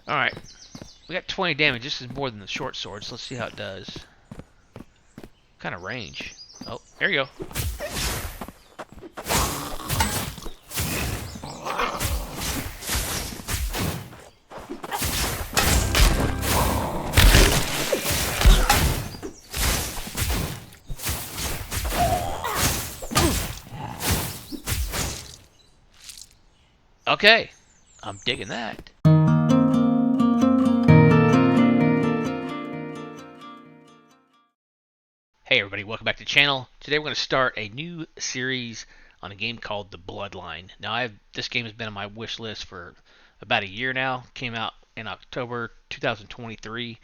Alright, we got 20 damage. This is more than the short sword, so let's see how it does. What kind of range? Oh, there you go. Okay, I'm digging that. Hey everybody, welcome back to the channel. Today we're going to start a new series on a game called the Bloodline. Now this game has been on my wish list for about a year now. Came out in October 2023.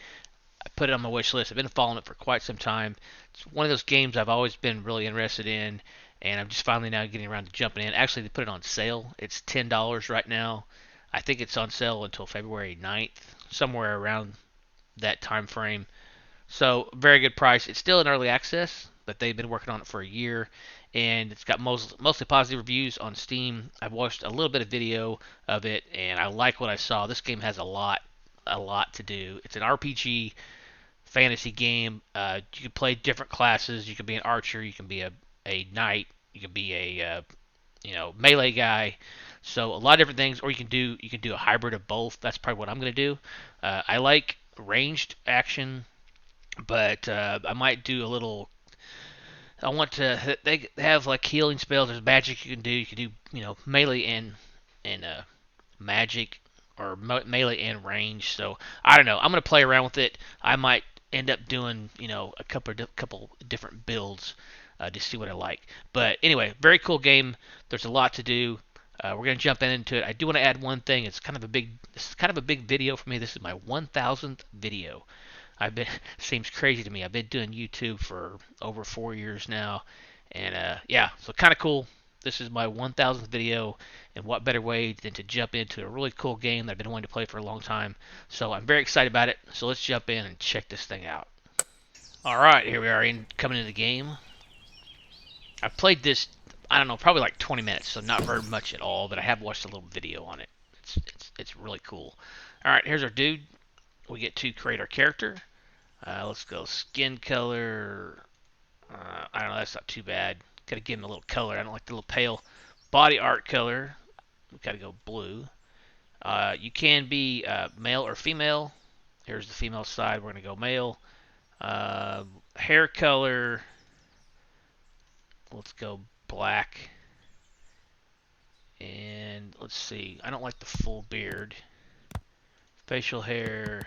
I put it on my wish list. I've been following it for quite some time. It's one of those games I've always been really interested in, and I'm just finally now getting around to jumping in. Actually, they put it on sale. It's $10 right now. I think it's on sale until February 9th, somewhere around that time frame. So, very good price. It's still in early access, but they've been working on it for a year, and it's got mostly positive reviews on Steam. I've watched a little bit of video of it, and I like what I saw. This game has a lot to do. It's an RPG fantasy game. You can play different classes. You can be an archer. You can be a knight. You can be a melee guy. So a lot of different things, or you can do a hybrid of both. That's probably what I'm going to do. I like ranged action, but I might do a little. I want to. They have like healing spells. There's magic you can do. You can do melee and magic or melee and range. So I don't know. I'm gonna play around with it. I might end up doing a couple different builds to see what I like. But anyway, very cool game. There's a lot to do. We're gonna jump into it. I do want to add one thing. This is kind of a big video for me. This is my 1,000th video. Seems crazy to me. I've been doing YouTube for over 4 years now, and yeah, so kind of cool. This is my 1,000th video, and what better way than to jump into a really cool game that I've been wanting to play for a long time. So I'm very excited about it. So let's jump in and check this thing out. All right, here we are coming into the game. I've played this, I don't know, probably like 20 minutes, so not very much at all, but I have watched a little video on it. It's really cool. All right, here's our dude. We get to create our character. Let's go skin color. I don't know, that's not too bad. Gotta give him a little color. I don't like the little pale. Body art color. We gotta go blue. You can be male or female. Here's the female side. We're gonna go male. Hair color. Let's go black. And let's see. I don't like the full beard. Facial hair.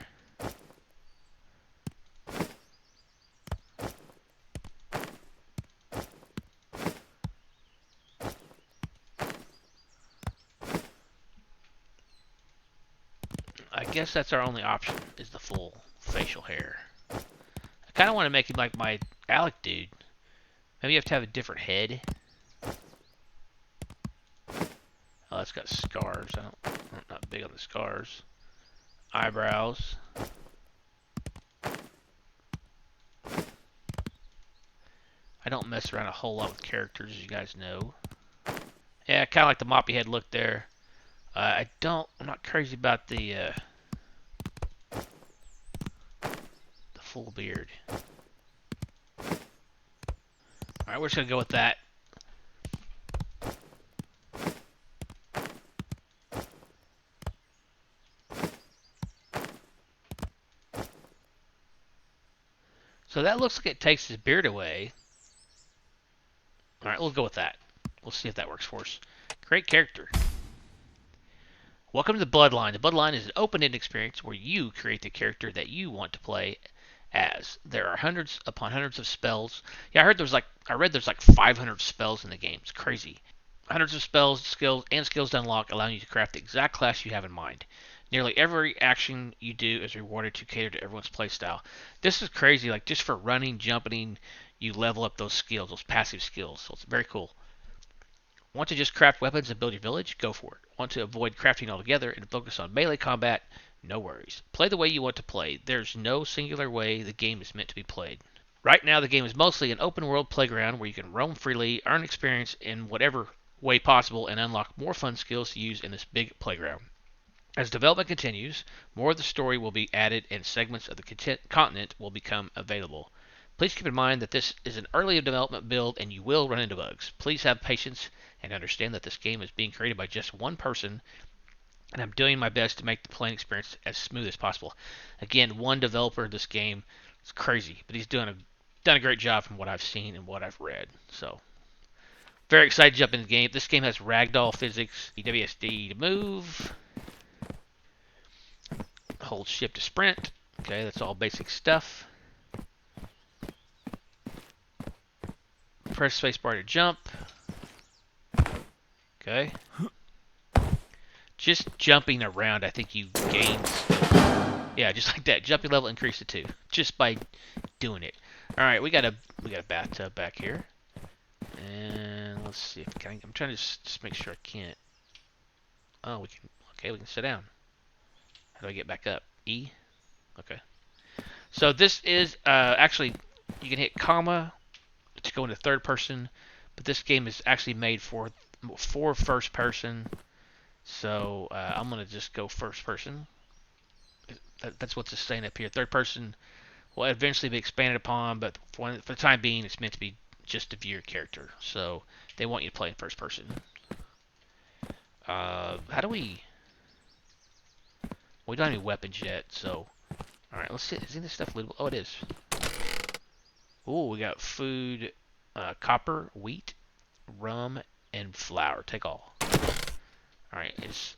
I guess that's our only option, is the full facial hair. I kind of want to make him like my Alec dude. Maybe you have to have a different head. Oh, it's got scars. I'm not big on the scars. Eyebrows. I don't mess around a whole lot with characters, as you guys know. Yeah, kind of like the moppy head look there. I'm not crazy about the full beard. Alright, we're just going to go with that. So that looks like it takes his beard away. Alright, we'll go with that. We'll see if that works for us. Great character. Welcome to the Bloodline. The Bloodline is an open-ended experience where you create the character that you want to play as. There are hundreds upon hundreds of spells. Yeah, I read there's like 500 spells in the game. It's crazy. Hundreds of spells, skills to unlock, allowing you to craft the exact class you have in mind. Nearly every action you do is rewarded to cater to everyone's playstyle. This is crazy. Like just for running, jumping, you level up those skills, those passive skills. So it's very cool. Want to just craft weapons and build your village? Go for it. Want to avoid crafting altogether and focus on melee combat? No worries. Play the way you want to play. There's no singular way the game is meant to be played. Right now, the game is mostly an open world playground where you can roam freely, earn experience in whatever way possible, and unlock more fun skills to use in this big playground. As development continues, more of the story will be added and segments of the continent will become available. Please keep in mind that this is an early development build and you will run into bugs. Please have patience and understand that this game is being created by just one person, and I'm doing my best to make the playing experience as smooth as possible. Again, one developer of this game is crazy, but he's done a great job from what I've seen and what I've read. So, very excited to jump into the game. This game has ragdoll physics, WSD to move, hold shift to sprint. Okay, that's all basic stuff. Press spacebar to jump. Okay. Just jumping around, I think you gain. Yeah, just like that. Jumping level increased to 2 just by doing it. All right, we got a bathtub back here, and let's see if I'm trying to just make sure I can't. Oh, we can. Okay, we can sit down. How do I get back up? E. Okay. So this is actually you can hit comma to go into third person, but this game is actually made for first person. So I'm gonna just go first person. That's what's just saying up here. Third person will eventually be expanded upon, but for the time being, it's meant to be just to view your character. So they want you to play in first person. How do we? We don't have any weapons yet, so all right. Let's see. Is any of this stuff lootable? Oh, it is. Oh, we got food, copper, wheat, rum, and flour. Take all. All right.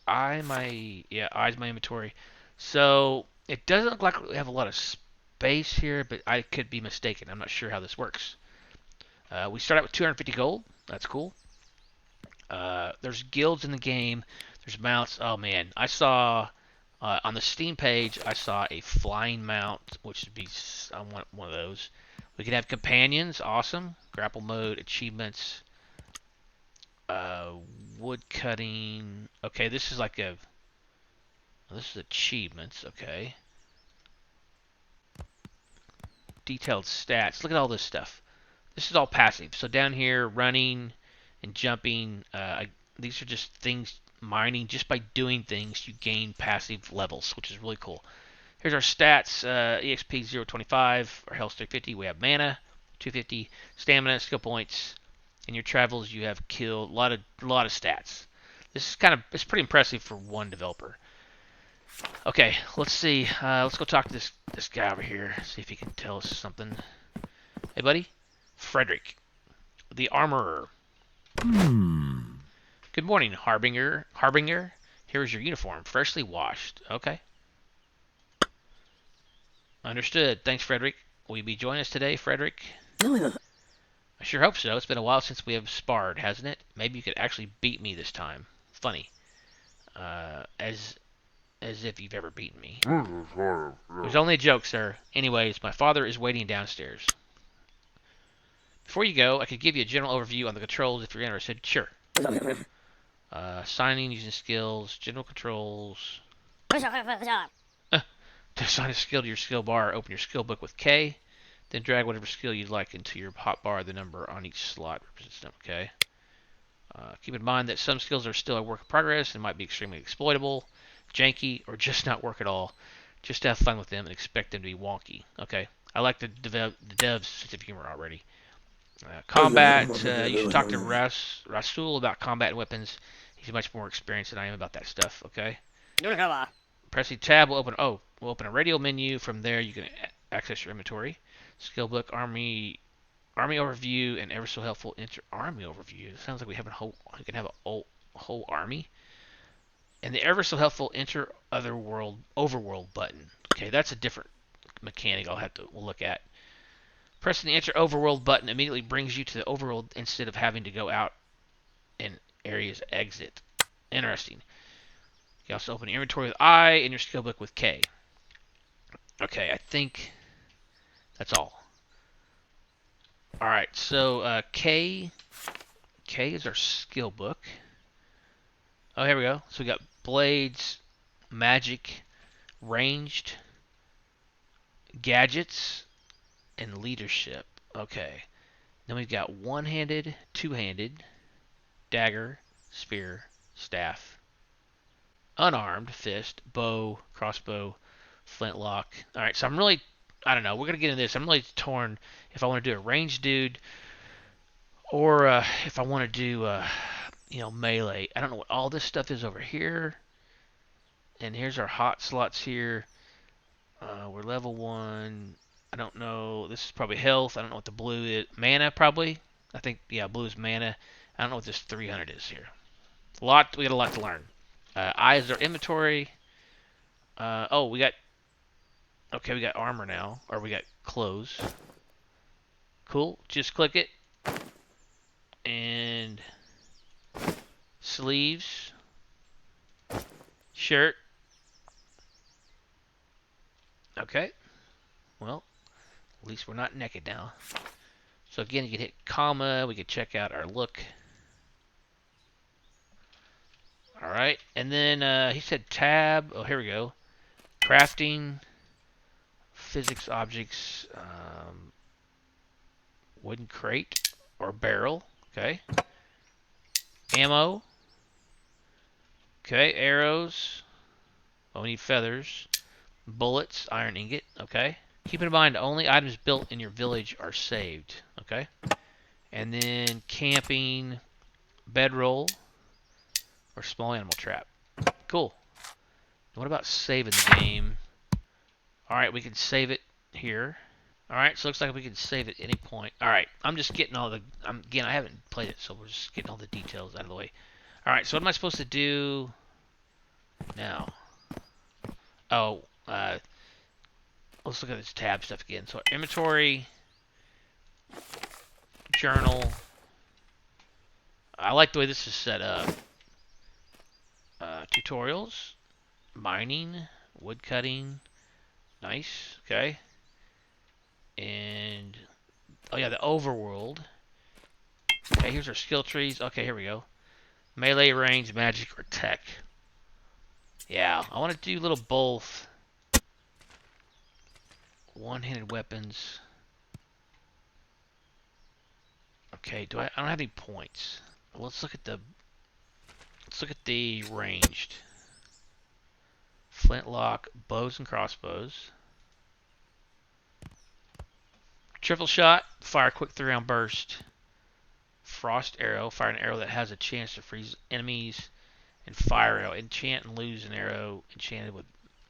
I's my inventory. So it doesn't look like we have a lot of space here, but I could be mistaken. I'm not sure how this works. We start out with 250 gold. That's cool. There's guilds in the game. There's mounts. Oh man, I saw on the Steam page. I saw a flying mount, which would be I want one of those. We could have companions. Awesome. Grapple mode, achievements, wood cutting. Okay, this is like this is achievements. Okay. Detailed stats. Look at all this stuff. This is all passive. So down here, running and jumping, these are just things, mining. Just by doing things, you gain passive levels, which is really cool. Here's our stats, EXP 025, our health 350. We have mana, 250, stamina, skill points. In your travels, you have killed a lot of stats. This is it's pretty impressive for one developer. Okay, let's see. Let's go talk to this guy over here. See if he can tell us something. Hey, buddy. Frederick, the armorer. Good morning, Harbinger. Harbinger, here is your uniform, freshly washed. Okay. Understood. Thanks, Frederick. Will you be joining us today, Frederick? I sure hope so. It's been a while since we have sparred, hasn't it? Maybe you could actually beat me this time. Funny. As if you've ever beaten me. It was only a joke, sir. Anyways, my father is waiting downstairs. Before you go, I could give you a general overview on the controls if you're interested. Sure. Signing using skills, general controls. To assign a skill to your skill bar, open your skill book with K. Then drag whatever skill you'd like into your hotbar. The number on each slot represents them. Okay. Keep in mind that some skills are still a work in progress and might be extremely exploitable, janky, or just not work at all. Just have fun with them and expect them to be wonky. Okay. I like the dev's sense of humor already. Combat. You should talk to Rasul about combat and weapons. He's much more experienced than I am about that stuff. Okay. Pressing tab will open. Will open a radio menu. From there, you can access your inventory, skill book, army overview, and ever so helpful army overview. It sounds like we have we can have a whole army. And the ever so helpful enter overworld button. Okay, that's a different mechanic. We'll look at. Pressing the enter overworld button immediately brings you to the overworld instead of having to go out in areas exit. Interesting. You can also open your inventory with I and your skill book with K. Okay, I think that's all. Alright, so K is our skill book. Oh, here we go. So we got blades, magic, ranged, gadgets, and leadership. Okay. Then we've got one-handed, two-handed, dagger, spear, staff. unarmed fist, bow, crossbow, flintlock. All right, so I'm really, I don't know. We're gonna get into this. I'm really torn if I want to do a ranged dude or if I want to do, melee. I don't know what all this stuff is over here. And here's our hot slots here. We're level 1. I don't know. This is probably health. I don't know what the blue is. Mana, probably. I think, yeah, blue is mana. I don't know what this 300 is here. We got a lot to learn. Eyes are inventory. We got armor now. Or we got clothes. Cool. Just click it. And sleeves. Shirt. Okay. Well, at least we're not naked now. So again, you can hit comma. We can check out our look. All right, and then he said tab. Oh, here we go. Crafting, physics objects, wooden crate or barrel. Okay. Ammo. Okay, arrows. Oh, we need feathers. Bullets, iron ingot. Okay. Keep in mind, only items built in your village are saved. Okay. And then camping, bedroll, or small animal trap. Cool. What about saving the game? Alright, we can save it here. Alright, so it looks like we can save at any point. Alright, I'm just getting all the... Again, I haven't played it, so we're just getting all the details out of the way. Alright, so what am I supposed to do now? Oh, let's look at this tab stuff again. So inventory, journal. I like the way this is set up. Tutorials, mining, wood cutting. Nice, okay. And, oh yeah, the overworld. Okay, here's our skill trees. Okay, here we go. Melee, range, magic, or tech. Yeah, I want to do little both. One-handed weapons. Okay, I don't have any points. Let's look at the ranged. Flintlock, bows and crossbows. Triple shot, fire quick 3-round burst. Frost arrow, fire an arrow that has a chance to freeze enemies. And fire arrow, enchant and lose an arrow enchanted with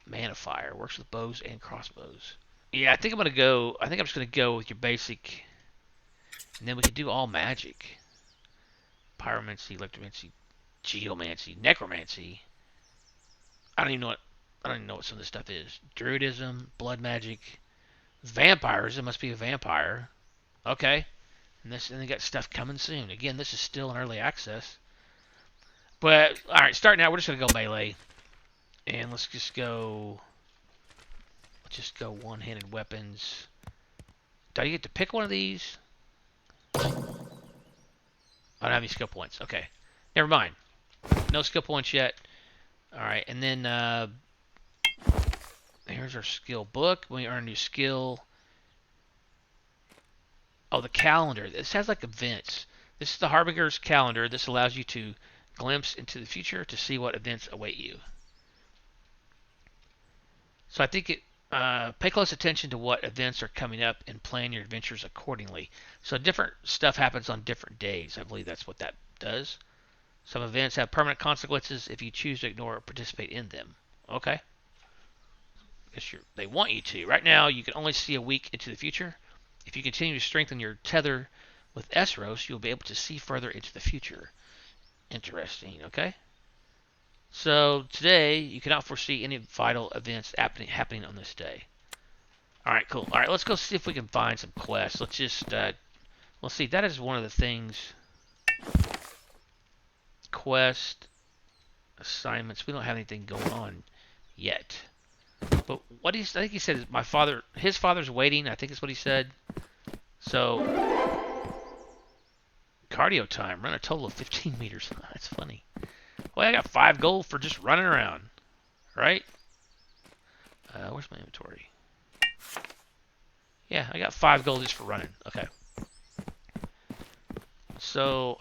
mana fire. Works with bows and crossbows. Yeah, I think I'm just gonna go with your basic, and then we can do all magic. Pyromancy, electromancy, geomancy, necromancy. I don't even know what some of this stuff is. Druidism, blood magic, vampirism. Must be a vampire. Okay, and they got stuff coming soon. Again, this is still in early access. But all right, starting out, we're just gonna go melee, and let's just go one-handed weapons. Do I get to pick one of these? I don't have any skill points. Okay, never mind. No skill points yet. All right, and then here's our skill book. When we earn a new skill. Oh, the calendar. This has like events. This is the Harbinger's calendar. This allows you to glimpse into the future to see what events await you. So I think pay close attention to what events are coming up and plan your adventures accordingly. So different stuff happens on different days. I believe that's what that does. Some events have permanent consequences if you choose to ignore or participate in them. Okay. They want you to. Right now, you can only see a week into the future. If you continue to strengthen your tether with Eudros, you'll be able to see further into the future. Interesting, okay? So today, you cannot foresee any vital events happening on this day. Alright, cool. Alright, let's go see if we can find some quests. Let's just, let's see, that is one of the things. Quest, assignments, we don't have anything going on yet. But I think he said his father's waiting, I think is what he said. So, cardio time, run a total of 15 meters. That's funny. Well, I got 5 gold for just running around, right? Where's my inventory? Yeah, I got 5 gold just for running. Okay. So,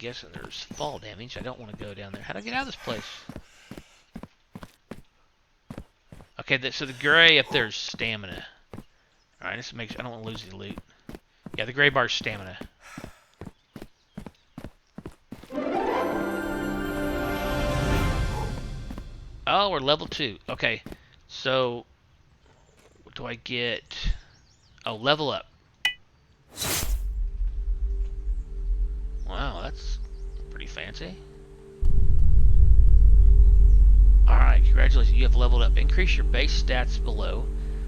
guessing there's fall damage. I don't want to go down there. How do I get out of this place? Okay, so the gray up there is stamina. Alright, just make sure I don't want to lose the loot. Yeah, the gray bar is stamina. Oh, we're level 2. Okay, so what do I get? Oh, level up. Wow, that's pretty fancy. Alright, congratulations, you have leveled up. Increase your base stats below.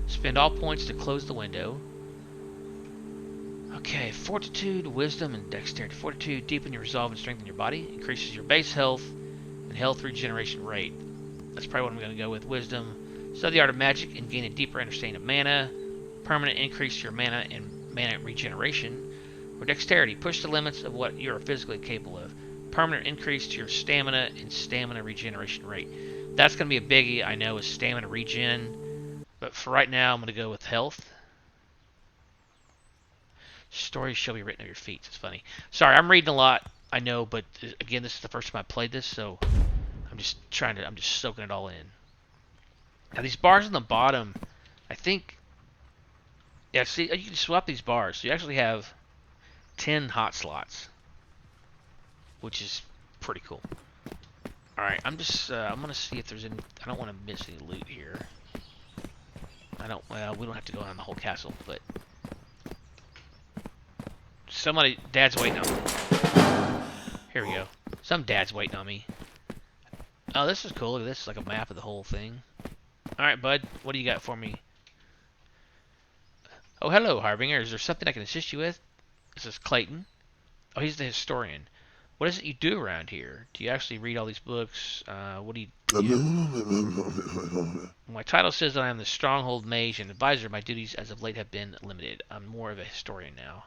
Spend all points to close the window. Okay, Fortitude, Wisdom, and Dexterity. Fortitude, deepen your resolve and strengthen your body. Increases your base health and health regeneration rate. That's probably what I'm going to go with. Wisdom. Study the art of magic and gain a deeper understanding of mana. Permanent increase to your mana and mana regeneration. Or Dexterity, push the limits of what you are physically capable of. Permanent increase to your stamina and stamina regeneration rate. That's going to be a biggie, I know, is stamina regen. But for right now, I'm going to go with health. Stories shall be written at your feet. It's funny. Sorry, I'm reading a lot, I know, but again, this is the first time I played this, so I'm just soaking it all in. Now, these bars on the bottom, I think, yeah, see, you can swap these bars. So you actually have 10 hot slots, which is pretty cool. Alright, I'm going to see if there's any, I don't want to miss any loot here. Well, we don't have to go around the whole castle, but Dad's waiting on me. Here we go. Some dad's waiting on me. Oh, this is cool. Look at this. It's like a map of the whole thing. Alright, bud. What do you got for me? Oh, hello, Harbinger. Is there something I can assist you with? This is Clayton. Oh, he's the historian. What is it you do around here? Do you actually read all these books? What do you do? My title says that I am the Stronghold Mage and Advisor. My duties as of late have been limited. I'm more of a historian now.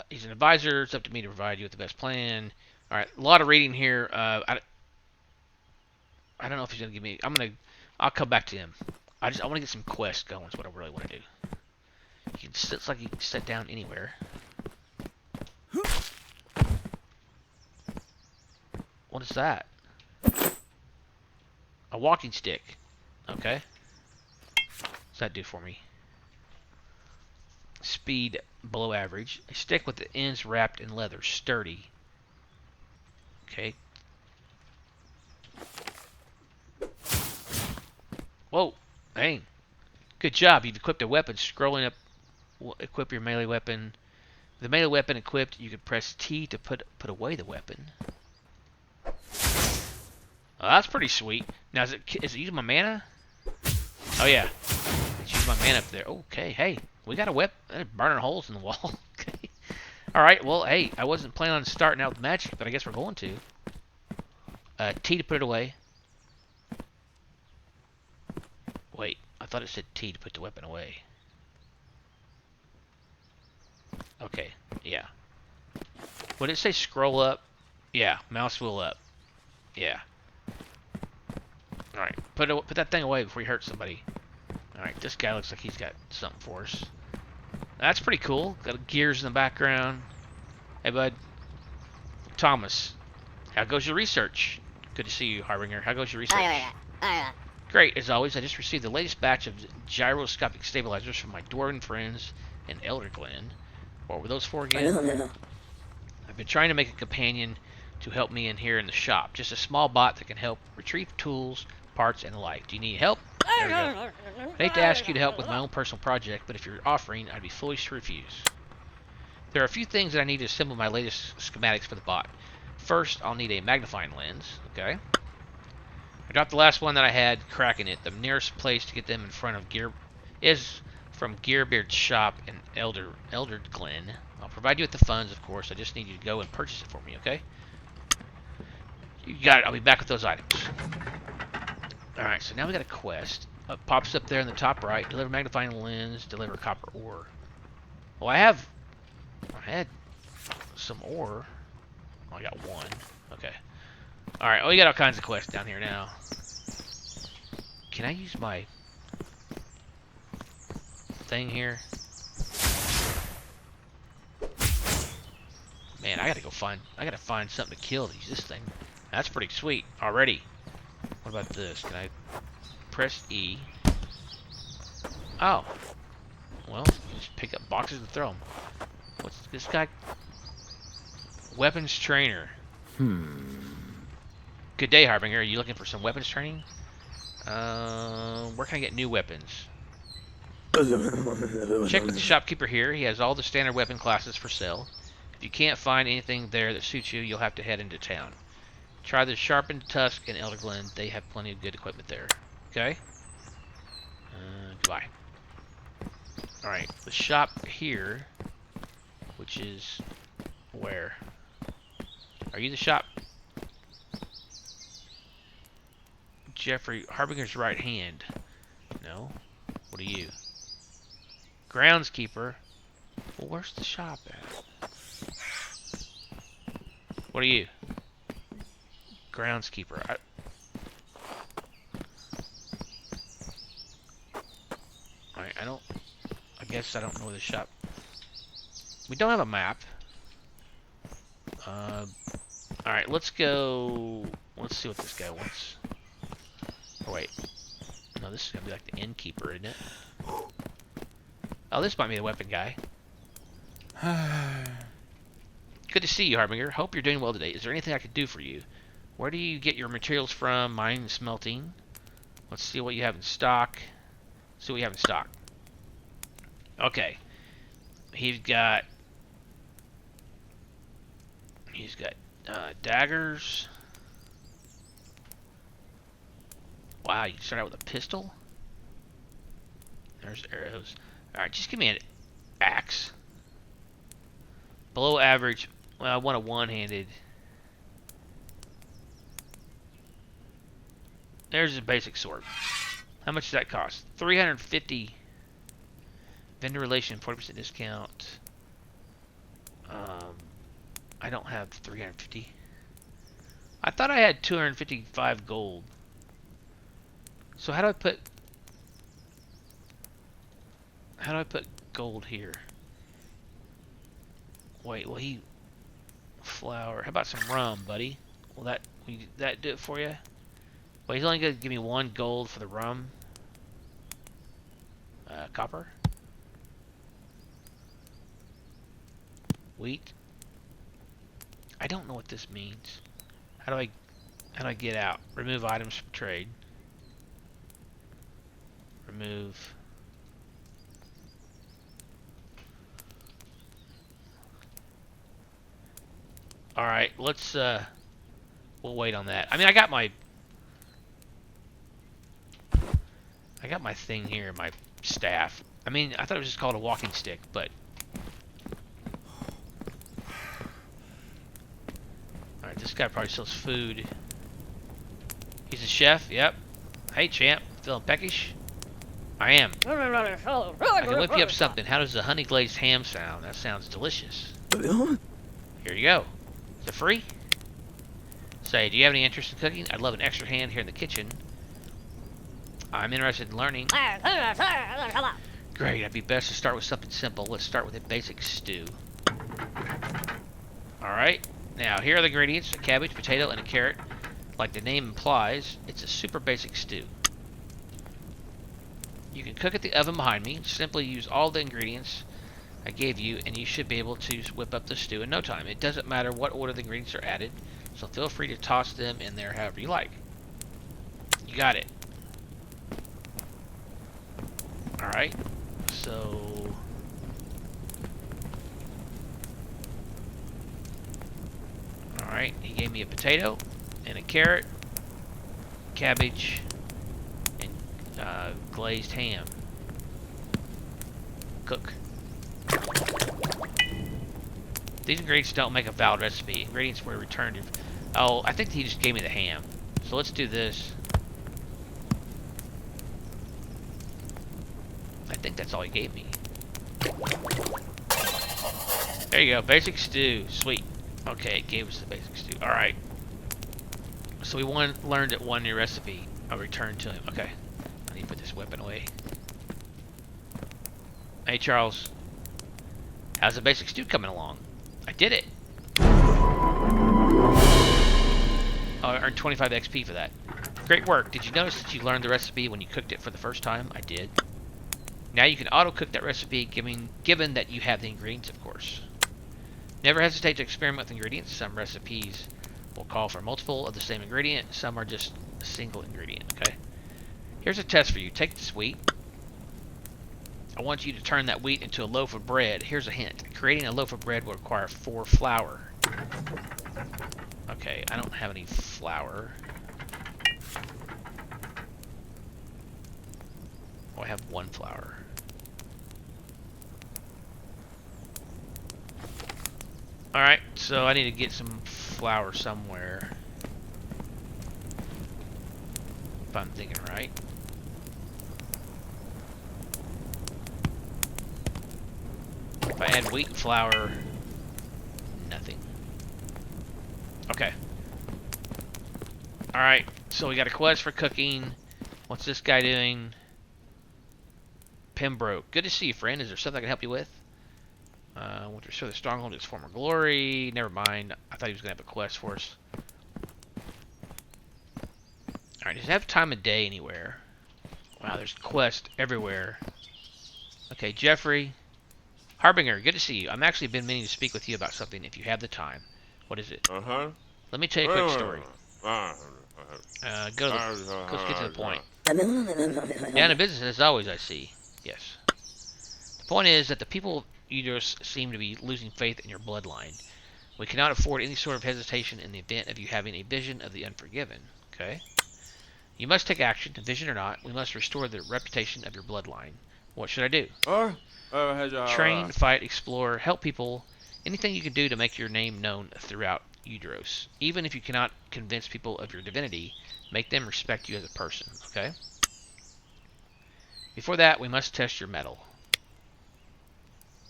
He's an advisor. It's up to me to provide you with the best plan. Alright, a lot of reading here. I don't know if he's going to give me... I'll come back to him. I want to get some quests going. That's what I really want to do. It's like you can sit down anywhere. What is that? A walking stick. Okay. What's that do for me? Speed below average. A stick with the ends wrapped in leather. Sturdy. Okay. Whoa. Dang. Good job. You've equipped a weapon. Scrolling up will equip your melee weapon. With the melee weapon equipped, you can press T to put away the weapon. Oh, that's pretty sweet. Now, is it using my mana? Oh, yeah. It's using my mana up there. Okay, hey. We got a weapon. Burning holes in the wall. Okay. Alright, well, hey. I wasn't planning on starting out with magic, but I guess we're going to. T to put it away. Wait. I thought it said T to put the weapon away. Okay, yeah. Would it say scroll up? Yeah, mouse wheel up. Yeah. Alright, put that thing away before you hurt somebody. Alright, this guy looks like he's got something for us. That's pretty cool. Got gears in the background. Hey, bud. Thomas. How goes your research? Good to see you, Harbinger. How goes your research? Great, as always, I just received the latest batch of gyroscopic stabilizers from my dwarven friends in Elder Glen. What were those for again? I've been trying to make a companion to help me in here in the shop. Just a small bot that can help retrieve tools, parts, and the like. Do you need help? There we go. I hate to ask you to help with my own personal project, but if you're offering, I'd be foolish to refuse. There are a few things that I need to assemble my latest schematics for the bot. First, I'll need a magnifying lens. Okay. I dropped the last one that I had, cracking it. The nearest place to get them in front of Gear is from Gearbeard's shop in Elder Glen. I'll provide you with the funds, of course. I just need you to go and purchase it for me, okay? You got it. I'll be back with those items. Alright, so now we got a quest. It pops up there in the top right. Deliver magnifying lens, deliver copper ore. Well, I had some ore. Oh, I got one. Okay. Alright, we got all kinds of quests down here now. Can I use my... thing here. Man, I gotta find something to kill this thing. That's pretty sweet already. What about this? Can I press E? Oh. Well, just pick up boxes and throw them. What's this guy? Weapons trainer. Good day, Harbinger. Are you looking for some weapons training? Where can I get new weapons? Check with the shopkeeper here. He has all the standard weapon classes for sale. If you can't find anything there that suits you, you'll have to head into town. Try the Sharpened Tusk in Elder Glen. They have plenty of good equipment there. Okay? Goodbye. Alright, the shop here, which is where? Are you the shop? Jeffrey, Harbinger's right hand. No? What are you? Groundskeeper. Well, where's the shop at? What are you? Groundskeeper. Alright, I guess I don't know the shop. We don't have a map. Alright, let's go. Let's see what this guy wants. Oh, wait. No, this is gonna be like the innkeeper, isn't it? Oh, this might be the weapon guy. Good to see you, Harbinger. Hope you're doing well today. Is there anything I could do for you? Where do you get your materials from? Mine smelting. Let's see what you have in stock. See what you have in stock. Okay. He's got daggers. Wow, you can start out with a pistol? There's arrows. Alright, just give me an axe. Below average. Well, I want a one-handed. There's a basic sword. How much does that cost? 350. Vendor relation, 40% discount. I don't have 350. I thought I had 255 gold. So how do I put gold here? Wait, will he flour? How about some rum, buddy? Will that do it for you? Well, he's only gonna give me 1 gold for the rum. Copper. Wheat. I don't know what this means. How do I get out? Remove items from trade. Remove. All right, let's we'll wait on that. I mean, I got my thing here, my staff. I mean, I thought it was just called a walking stick, but all right, this guy probably sells food. He's a chef. Yep. Hey, champ. Feeling peckish? I am. I can whip you up something. How does a honey glazed ham sound? That sounds delicious. Here you go. Is it free? Say, do you have any interest in cooking? I'd love an extra hand here in the kitchen. I'm interested in learning. Great, I'd be best to start with something simple. Let's start with a basic stew. Alright, now here are the ingredients. A cabbage, potato, and a carrot. Like the name implies, it's a super basic stew. You can cook at the oven behind me. Simply use all the ingredients I gave you, and you should be able to whip up the stew in no time. It doesn't matter what order the ingredients are added, so feel free to toss them in there however you like. You got it. Alright, so alright, he gave me a potato and a carrot, cabbage, and glazed ham. Cook. These ingredients don't make a valid recipe. Ingredients were returned. Oh, I think he just gave me the ham. So let's do this. I think that's all he gave me. There you go. Basic stew. Sweet. Okay, it gave us the basic stew. Alright. So we learned that one new recipe. I'll return to him. Okay. I need to put this weapon away. Hey Charles, how's the basic stew coming along? I did it. Oh, I earned 25 XP for that. Great work. Did you notice that you learned the recipe when you cooked it for the first time? I did. Now you can auto-cook that recipe, given that you have the ingredients, of course. Never hesitate to experiment with ingredients. Some recipes will call for multiple of the same ingredient. Some are just a single ingredient, okay? Here's a test for you. Take this wheat. I want you to turn that wheat into a loaf of bread. Here's a hint. Creating a loaf of bread will require 4 flour. Okay, I don't have any flour. Oh, I have 1 flour. Alright, so I need to get some flour somewhere. If I'm thinking right. If I add wheat and flour, nothing. Okay. Alright, so we got a quest for cooking. What's this guy doing? Pembroke. Good to see you, friend. Is there something I can help you with? Want to restore the stronghold to its former glory. Never mind. I thought he was going to have a quest for us. Alright, does it have time of day anywhere? Wow, there's quests everywhere. Okay, Jeffrey. Harbinger, good to see you. I'm actually been meaning to speak with you about something if you have the time. What is it? Let me tell you a quick story. Let's get to the point. Down to business as always, I see. Yes. The point is that the people of Eudros seem to be losing faith in your bloodline. We cannot afford any sort of hesitation in the event of you having a vision of the Unforgiven. Okay? You must take action, vision or not. We must restore the reputation of your bloodline. What should I do? Train, fight, explore, help people. Anything you can do to make your name known throughout Eudros. Even if you cannot convince people of your divinity, make them respect you as a person. Okay? Before that, we must test your mettle.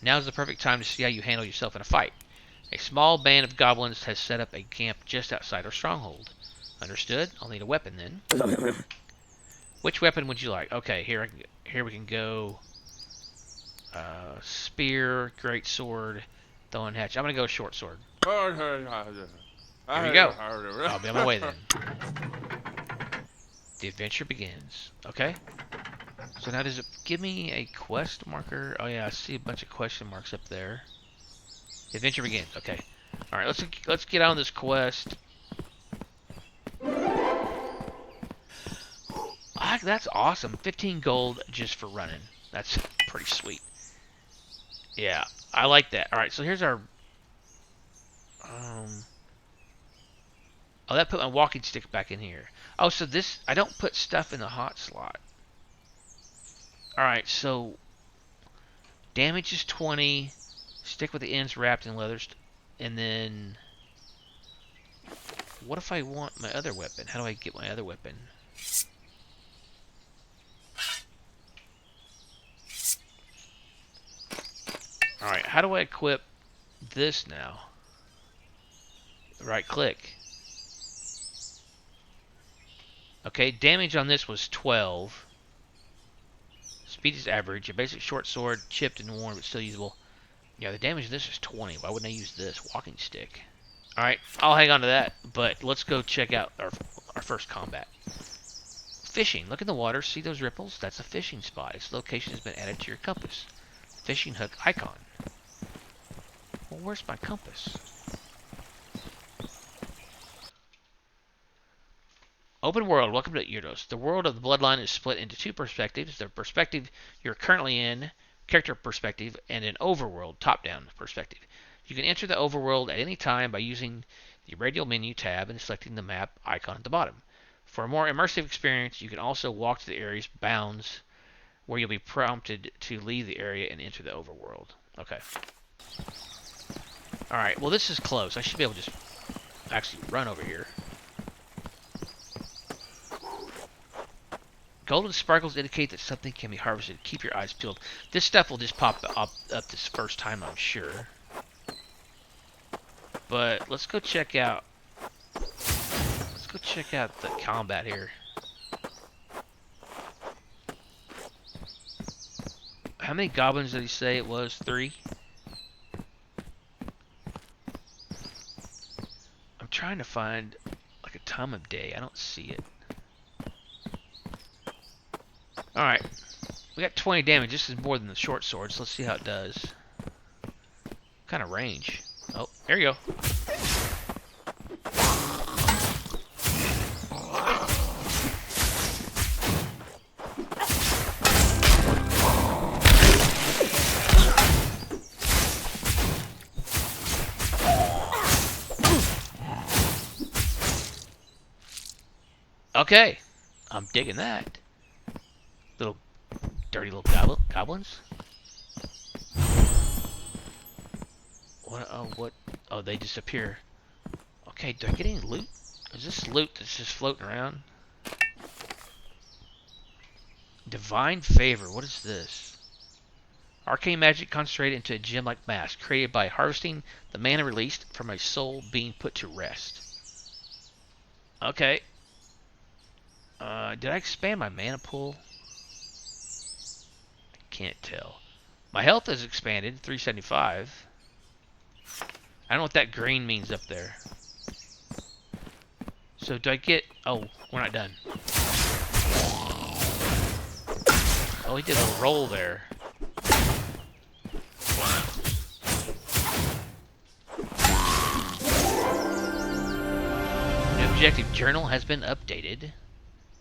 Now is the perfect time to see how you handle yourself in a fight. A small band of goblins has set up a camp just outside our stronghold. Understood? I'll need a weapon then. Which weapon would you like? Okay, here we can go. Spear, great sword, throwing hatch. I'm gonna go short sword. Here we go. I'll be on my way then. The adventure begins. Okay. So now does it give me a quest marker? Oh yeah, I see a bunch of question marks up there. The adventure begins. Okay. All right, let's get on this quest. That's awesome. 15 gold just for running. That's pretty sweet. Yeah, I like that. All right, so here's our. Oh, that put my walking stick back in here. Oh, so this I don't put stuff in the hot slot. All right, so damage is 20. Stick with the ends wrapped in leather, and then what if I want my other weapon? How do I get my other weapon? Alright, how do I equip this now? Right click. Okay, damage on this was 12. Speed is average. A basic short sword, chipped and worn but still usable. Yeah, the damage of this is 20. Why wouldn't I use this? Walking stick. Alright, I'll hang on to that, but let's go check out our first combat. Fishing. Look in the water. See those ripples? That's a fishing spot. Its location has been added to your compass. Fishing hook icon. Well, where's my compass? Open world. Welcome to Eudros. The world of the Bloodline is split into 2 perspectives. The perspective you're currently in, character perspective, and an overworld, top-down perspective. You can enter the overworld at any time by using the radial menu tab and selecting the map icon at the bottom. For a more immersive experience, you can also walk to the area's bounds, where you'll be prompted to leave the area and enter the overworld. Okay. Alright, well this is close. I should be able to just actually run over here. Golden sparkles indicate that something can be harvested. Keep your eyes peeled. This stuff will just pop up this first time, I'm sure. But let's go check out. Let's go check out the combat here. How many goblins did he say it was? 3? I'm trying to find like a time of day. I don't see it. Alright. We got 20 damage. This is more than the short swords. Let's see how it does. What kind of range? Oh, there you go. Okay, I'm digging that. Little dirty little goblins. What? Oh, what? Oh, they disappear. Okay, do I get any loot? Is this loot that's just floating around? Divine favor. What is this? Arcane magic concentrated into a gem-like mass, created by harvesting the mana released from a soul being put to rest. Okay. Did I expand my mana pool? I can't tell. My health has expanded, 375. I don't know what that green means up there. So do I get... Oh, we're not done. Oh, he did a roll there. The objective journal has been updated.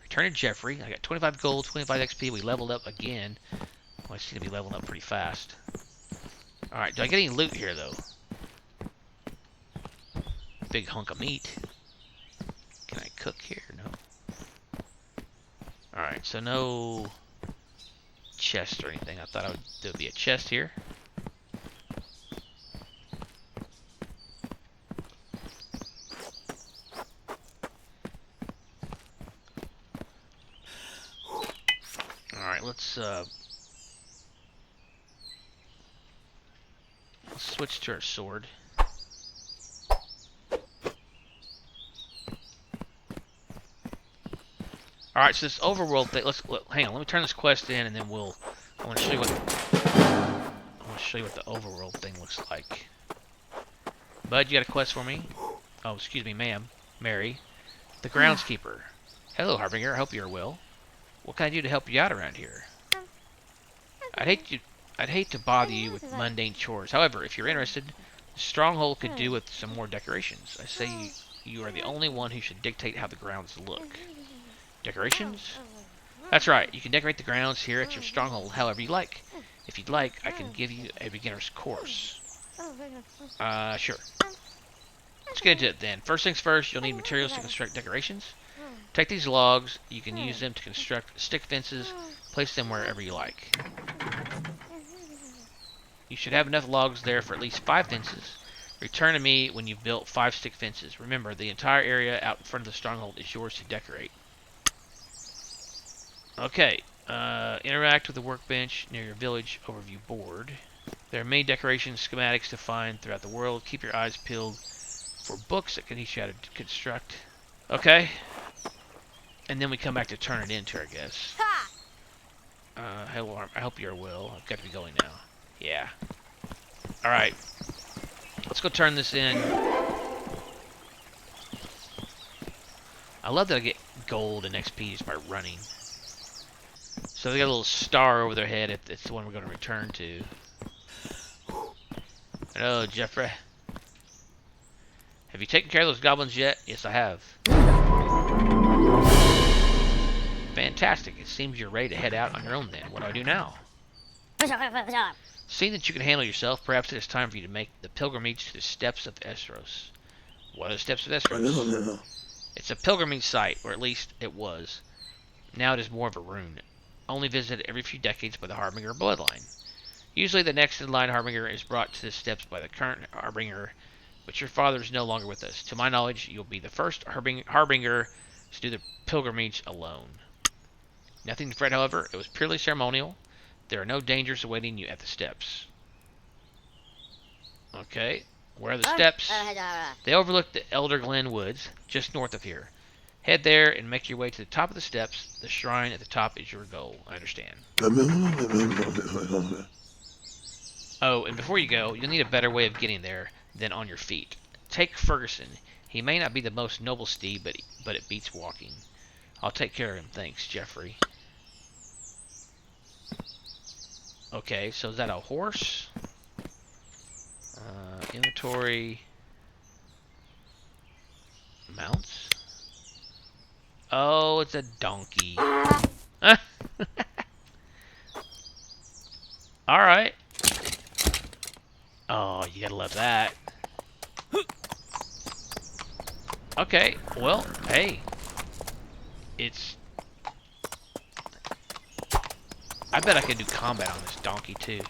Return to Jeffrey. I got 25 gold, 25 XP. We leveled up again. Well, I seem to be leveling up pretty fast. Alright, do I get any loot here, though? Big hunk of meat. Can I cook here? No. Alright, so no chest or anything. I thought there would be a chest here. Alright, let's switch to our sword. Alright, so this overworld thing, hang on, let me turn this quest in and then I want to show you what the overworld thing looks like. Bud, you got a quest for me? Oh, excuse me, ma'am. Mary. The groundskeeper. Hello, Harbinger, I hope you're well. What can I do to help you out around here? I'd hate to bother you with mundane chores. However, if you're interested, the stronghold could do with some more decorations. I say you are the only one who should dictate how the grounds look. Decorations? That's right. You can decorate the grounds here at your stronghold however you like. If you'd like, I can give you a beginner's course. Sure. Let's get into it then. First things first, you'll need materials to construct decorations. Take these logs. You can use them to construct stick fences. Place them wherever you like. You should have enough logs there for at least 5 fences. Return to me when you've built 5 stick fences. Remember, the entire area out in front of the stronghold is yours to decorate. Okay, interact with the workbench near your village overview board. There are many decoration schematics to find throughout the world. Keep your eyes peeled for books that can teach you how to construct. Okay, and then we come back to turn it into, I guess. Hello, I hope you're well. I've got to be going now. Yeah. Alright, let's go turn this in. I love that I get gold and XP just by running. So they got a little star over their head if it's the one we're going to return to. Hello, Jeffrey. Have you taken care of those goblins yet? Yes, I have. Fantastic. It seems you're ready to head out on your own then. What do I do now? Seeing that you can handle yourself, perhaps it is time for you to make the pilgrimage to the steps of Eudros. What are the steps of Eudros? It's a pilgrimage site, or at least it was. Now it is more of a rune. Only visited every few decades by the Harbinger bloodline. Usually the next in line Harbinger is brought to the steps by the current Harbinger, but your father is no longer with us. To my knowledge, you'll be the first Harbinger to do the pilgrimage alone. Nothing to fret, however. It was purely ceremonial. There are no dangers awaiting you at the steps. Okay, where are the steps? They overlook the Elder Glen Woods, just north of here. Head there and make your way to the top of the steps. The shrine at the top is your goal. I understand. Oh, and before you go, you'll need a better way of getting there than on your feet. Take Ferguson. He may not be the most noble steed, but it beats walking. I'll take care of him, thanks, Jeffrey. Okay, so is that a horse? Inventory. Mounts? Oh, it's a donkey. Alright. Oh, you gotta love that. Okay, well, hey. It's... I bet I could do combat on this donkey, too.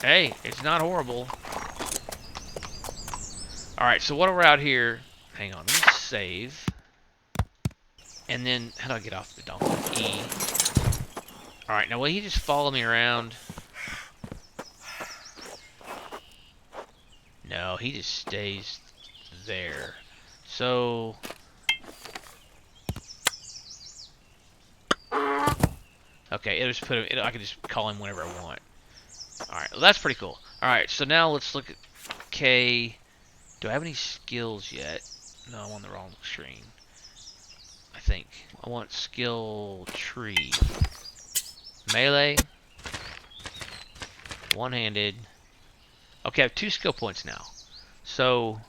Hey, it's not horrible. Alright, so while we're out here... Hang on, let me save. And then, how do I get off the donkey? E. Alright, now will he just follow me around? No, he just stays there. So... Okay, it'll just put him, I can just call him whenever I want. Alright, well that's pretty cool. Alright, so now let's look at K. Do I have any skills yet? No, I'm on the wrong screen. I think. I want skill tree. Melee. One-handed. Okay, I have 2 skill points now. So...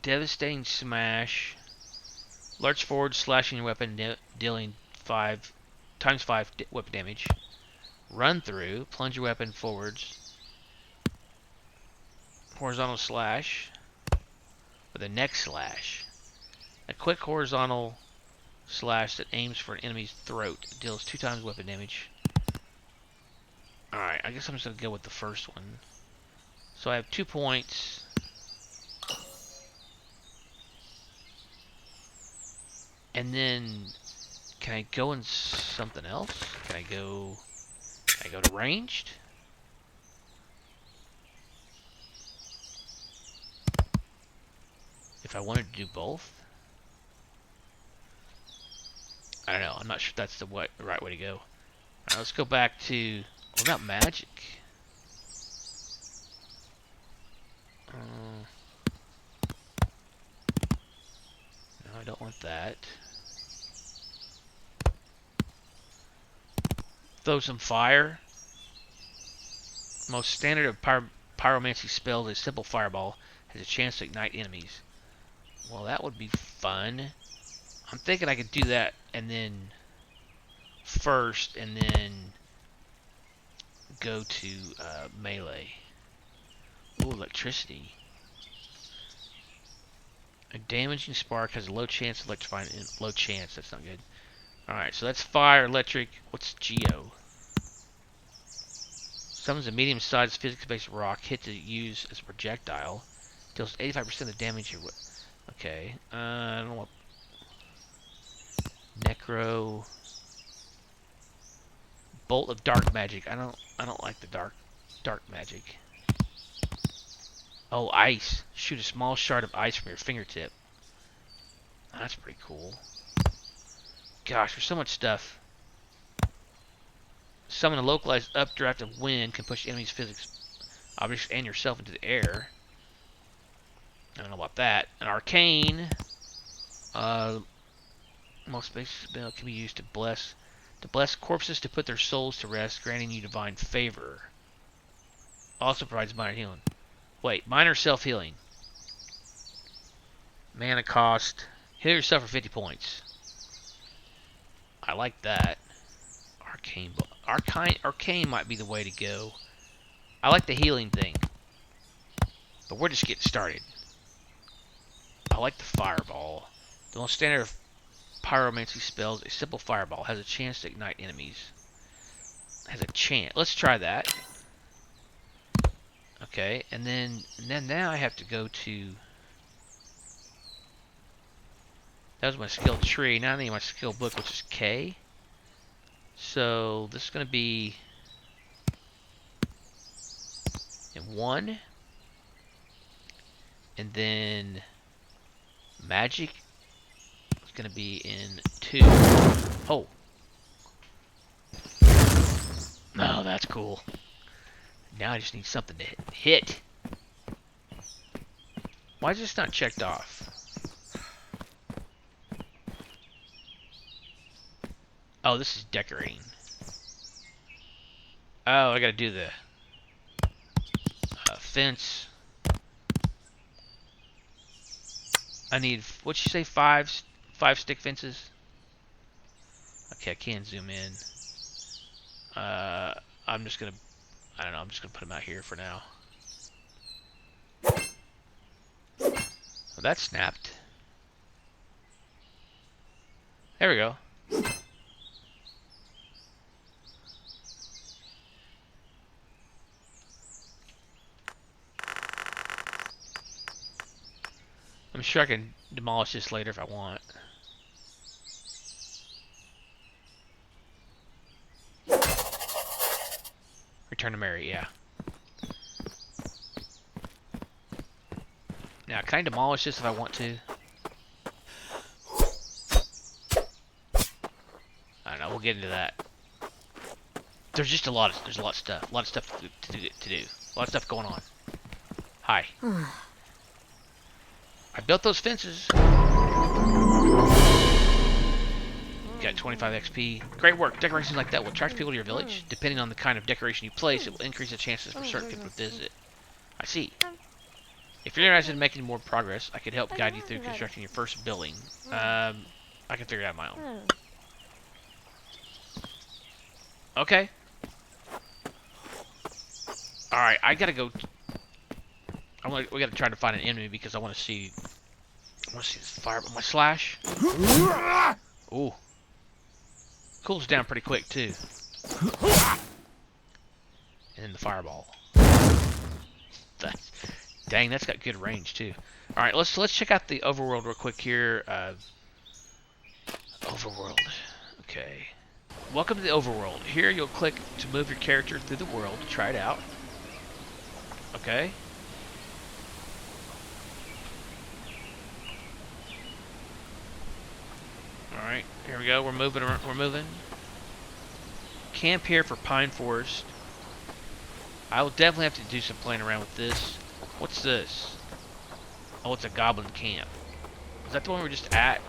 Devastating smash. Lurch forward, slashing your weapon, dealing 5 times 5 weapon damage. Run through, plunge your weapon forwards. Horizontal slash with a neck slash. A quick horizontal slash that aims for an enemy's throat. Deals 2 times weapon damage. Alright, I guess I'm just going to go with the first one. So I have 2 points. And then, can I go in something else? Can I go to ranged? If I wanted to do both? I don't know. I'm not sure if that's the right way to go. Alright, let's go back to... What about magic? No, I don't want that. Throw some fire. Most standard of pyromancy spells, a simple fireball has a chance to ignite enemies. Well, that would be fun. I'm thinking I could do that and then first, and then go to melee. Ooh, electricity. A damaging spark has a low chance of electrifying. Low chance, that's not good. Alright, so that's fire, electric. What's geo? Summons a medium-sized physics-based rock hit to use as a projectile. Deals 85% of the damage. Okay. I don't know what. Necro. Bolt of dark magic. I don't like the dark magic. Oh, ice. Shoot a small shard of ice from your fingertip. That's pretty cool. Gosh, there's so much stuff. Summon a localized updraft of wind can push enemies' physics objects and yourself into the air. I don't know about that. An arcane. Most basic spell can be used to bless corpses to put their souls to rest, granting you divine favor. Also provides minor healing. Wait, minor self-healing. Mana cost. Heal yourself for 50 points. I like that. Arcane might be the way to go. I like the healing thing. But we're just getting started. I like the fireball. The most standard of pyromancy spells, a simple fireball, has a chance to ignite enemies. Has a chance. Let's try that. Okay, and then now I have to go to... That was my skill tree. Now I need my skill book, which is K. So this is going to be in 1. And then Magic is going to be in 2. Oh. Oh, that's cool. Now I just need something to hit. Why is this not checked off? Oh, this is decorating. Oh, I gotta do the fence. I need, what'd you say, five stick fences? Okay, I can zoom in. I'm just gonna, I don't know, I'm just gonna put them out here for now. Well, that snapped. There we go. I'm sure I can demolish this later if I want. Return to Mary, yeah. Now, can I demolish this if I want to? I don't know. We'll get into that. There's just a lot of stuff. A lot of stuff to do. A lot of stuff going on. Hi. I built those fences. Got 25 XP. Great work. Decorations like that will attract people to your village. Depending on the kind of decoration you place, it will increase the chances for certain people to visit. I see. If you're interested in making more progress, I could help guide you through constructing your first building. I can figure it out on my own. Okay. Alright, I gotta go. We gotta try to find an enemy because I want to see. I want to see this fire. My slash. Ooh. Cools down pretty quick too. And then the fireball. Dang, that's got good range too. All right, let's check out the overworld real quick here. Overworld. Okay. Welcome to the overworld. Here you'll click to move your character through the world to try it out. Okay. All right, here we go. We're moving. We're moving. Camp here for Pine Forest. I will definitely have to do some playing around with this. What's this? Oh, it's a goblin camp. Is that the one we're just at?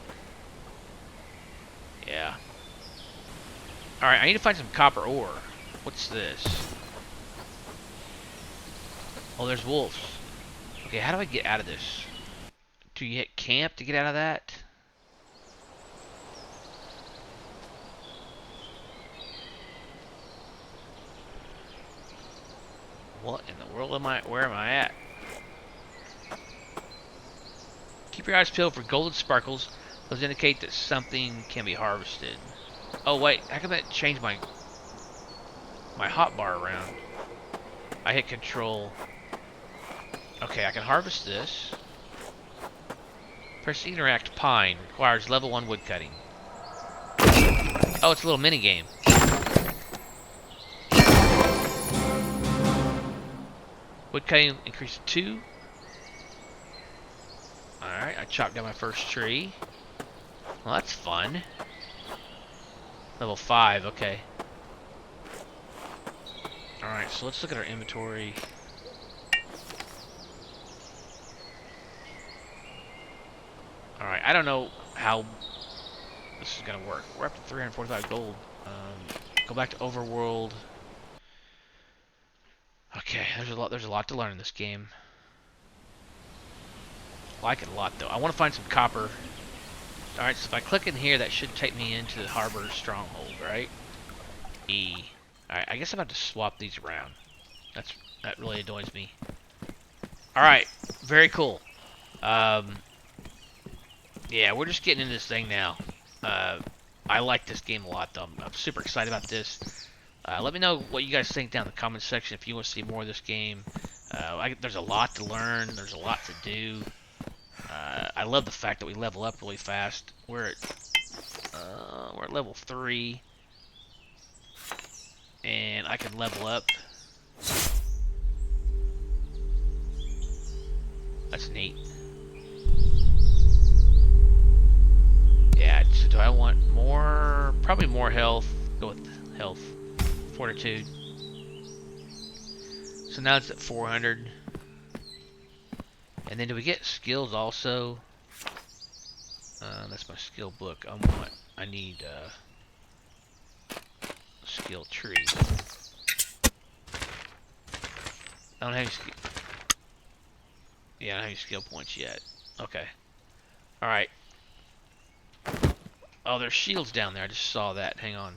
Yeah. Alright, I need to find some copper ore. What's this? Oh, there's wolves. Okay, how do I get out of this? Do you hit camp to get out of that? What in the world am I? Where am I at? Keep your eyes peeled for golden sparkles. Those indicate that something can be harvested. Oh wait, how come that changed my hotbar around? I hit control. Okay, I can harvest this. Press interact pine. Requires level 1 wood cutting. Oh, it's a little mini game. Wood cutting increased to 2. Alright, I chopped down my first tree. Well, that's fun. Level 5, okay. Alright, so let's look at our inventory. Alright, I don't know how this is gonna work. We're up to 345 gold. Go back to Overworld. Okay, there's a lot to learn in this game. I like it a lot though. I want to find some copper. Alright, so if I click in here, that should take me into the harbor stronghold, right? E. Alright, I guess I'm about to swap these around. That really annoys me. Alright, very cool. Yeah, we're just getting into this thing now. I like this game a lot though. I'm super excited about this. Let me know what you guys think down in the comments section if you want to see more of this game. There's a lot to learn. There's a lot to do. I love the fact that we level up really fast. We're at level 3, and I can level up. That's neat. So do I want more? Probably more health. Go with health. Fortitude. So now it's at 400. And then do we get skills also? That's my skill book. I need skill tree. I don't have any I don't have any skill points yet. Okay. Alright. Oh, there's shields down there. I just saw that. Hang on.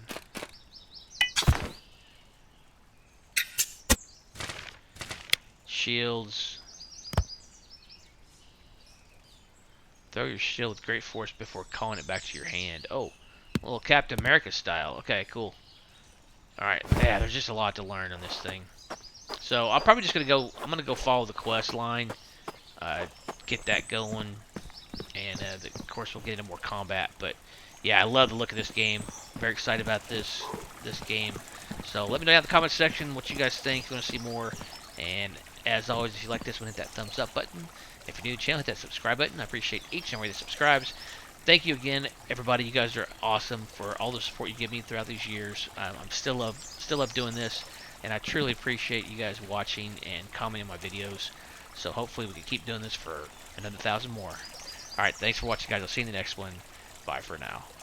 Shields. Throw your shield with great force before calling it back to your hand. Oh, a little Captain America style. Okay, cool. Alright, yeah, there's just a lot to learn on this thing. So, I'm probably just going to go, I'm going to go follow the quest line. Get that going. And, of course, we'll get into more combat. But, yeah, I love the look of this game. Very excited about this game. So, let me know down in the comment section what you guys think. If you want to see more. And, as always, if you like this one, hit that thumbs up button. If you're new to the channel, hit that subscribe button. I appreciate each and every one that subscribes. Thank you again, everybody. You guys are awesome for all the support you give me throughout these years. I'm still love doing this, and I truly appreciate you guys watching and commenting on my videos. So hopefully we can keep doing this for another 1,000 more. All right, thanks for watching, guys. I'll see you in the next one. Bye for now.